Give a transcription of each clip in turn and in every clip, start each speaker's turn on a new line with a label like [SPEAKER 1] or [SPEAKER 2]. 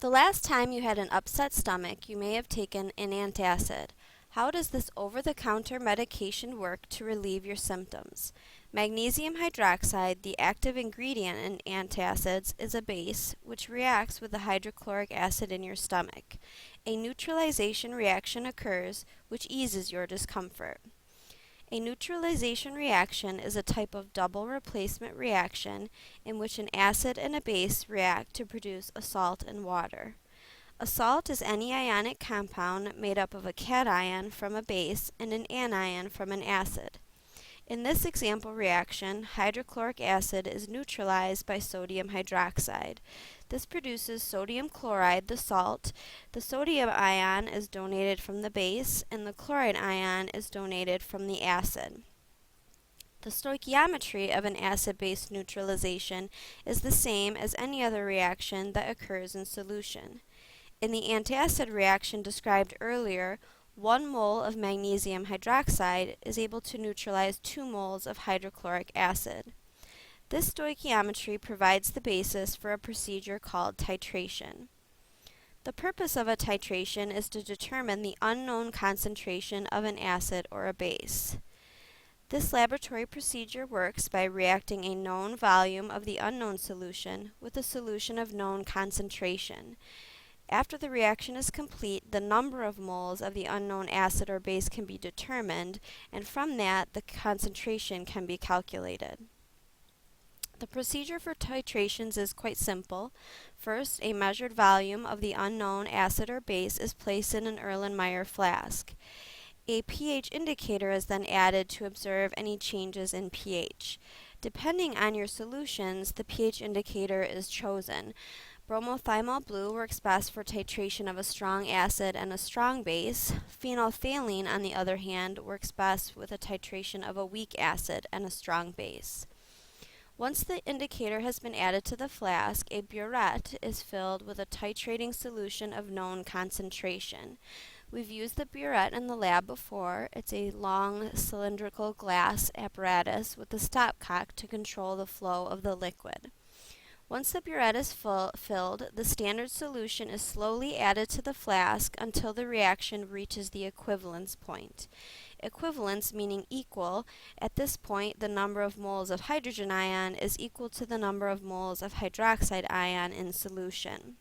[SPEAKER 1] The last time you had an upset stomach, you may have taken an antacid. How does this over-the-counter medication work to relieve your symptoms? Magnesium hydroxide, the active ingredient in antacids, is a base which reacts with the hydrochloric acid in your stomach. A neutralization reaction occurs which eases your discomfort. A neutralization reaction is a type of double replacement reaction in which an acid and a base react to produce a salt and water. A salt is any ionic compound made up of a cation from a base and an anion from an acid. In this example reaction, hydrochloric acid is neutralized by sodium hydroxide. This produces sodium chloride, the salt. The sodium ion is donated from the base, and the chloride ion is donated from the acid. The stoichiometry of an acid-base neutralization is the same as any other reaction that occurs in solution. In the antacid reaction described earlier, 1 mole of magnesium hydroxide is able to neutralize 2 moles of hydrochloric acid. This stoichiometry provides the basis for a procedure called titration. The purpose of a titration is to determine the unknown concentration of an acid or a base. This laboratory procedure works by reacting a known volume of the unknown solution with a solution of known concentration. After the reaction is complete, the number of moles of the unknown acid or base can be determined, and from that, the concentration can be calculated. The procedure for titrations is quite simple. First, a measured volume of the unknown acid or base is placed in an Erlenmeyer flask. A pH indicator is then added to observe any changes in pH. Depending on your solutions, the pH indicator is chosen. Bromothymol blue works best for titration of a strong acid and a strong base. Phenolphthalein, on the other hand, works best with a titration of a weak acid and a strong base. Once the indicator has been added to the flask, a burette is filled with a titrating solution of known concentration. We've used the burette in the lab before. It's a long cylindrical glass apparatus with a stopcock to control the flow of the liquid. Once the burette is filled, the standard solution is slowly added to the flask until the reaction reaches the equivalence point. Equivalence meaning equal. At this point, the number of moles of hydrogen ion is equal to the number of moles of hydroxide ion in solution.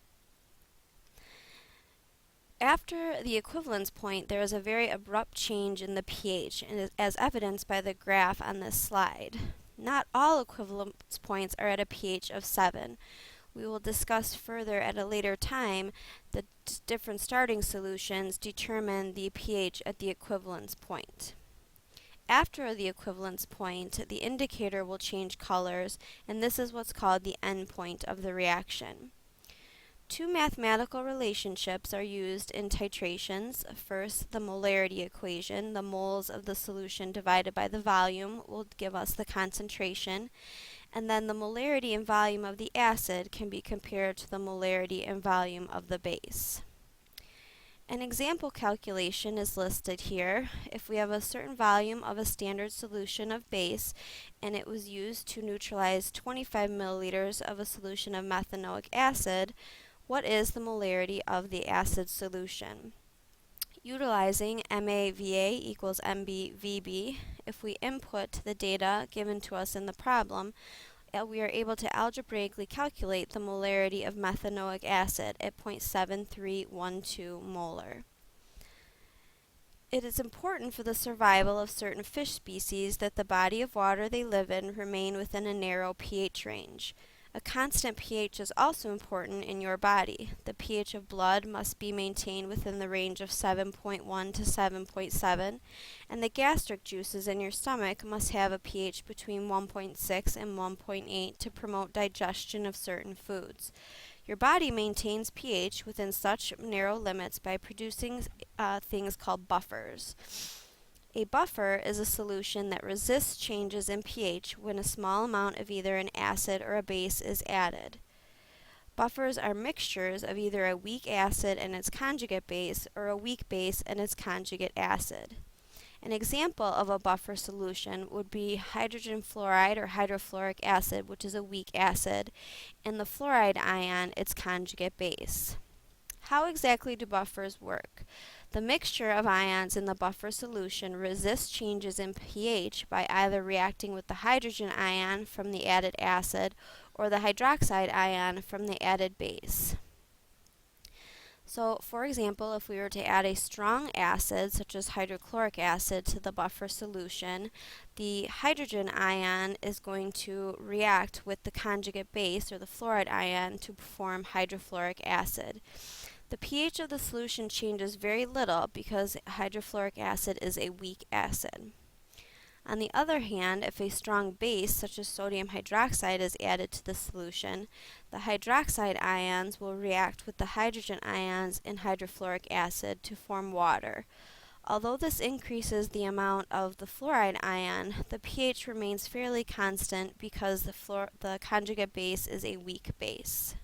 [SPEAKER 1] After the equivalence point, there is a very abrupt change in the pH, as evidenced by the graph on this slide. Not all equivalence points are at a pH of 7. We will discuss further at a later time that different starting solutions determine the pH at the equivalence point. After the equivalence point, the indicator will change colors, and this is what's called the endpoint of the reaction. Two mathematical relationships are used in titrations. First, the molarity equation. The moles of the solution divided by the volume will give us the concentration. And then the molarity and volume of the acid can be compared to the molarity and volume of the base. An example calculation is listed here. If we have a certain volume of a standard solution of base and it was used to neutralize 25 milliliters of a solution of methanoic acid, what is the molarity of the acid solution? Utilizing MAVA equals MBVB, if we input the data given to us in the problem, we are able to algebraically calculate the molarity of methanoic acid at 0.7312 molar. It is important for the survival of certain fish species that the body of water they live in remain within a narrow pH range. A constant pH is also important in your body. The pH of blood must be maintained within the range of 7.1 to 7.7, and the gastric juices in your stomach must have a pH between 1.6 and 1.8 to promote digestion of certain foods. Your body maintains pH within such narrow limits by producing things called buffers. A buffer is a solution that resists changes in pH when a small amount of either an acid or a base is added. Buffers are mixtures of either a weak acid and its conjugate base or a weak base and its conjugate acid. An example of a buffer solution would be hydrogen fluoride or hydrofluoric acid, which is a weak acid, and the fluoride ion, its conjugate base. How exactly do buffers work? The mixture of ions in the buffer solution resists changes in pH by either reacting with the hydrogen ion from the added acid or the hydroxide ion from the added base. So, for example, if we were to add a strong acid, such as hydrochloric acid, to the buffer solution, the hydrogen ion is going to react with the conjugate base, or the fluoride ion, to form hydrofluoric acid. The pH of the solution changes very little because hydrofluoric acid is a weak acid. On the other hand, if a strong base, such as sodium hydroxide, is added to the solution, the hydroxide ions will react with the hydrogen ions in hydrofluoric acid to form water. Although this increases the amount of the fluoride ion, the pH remains fairly constant because the conjugate base is a weak base.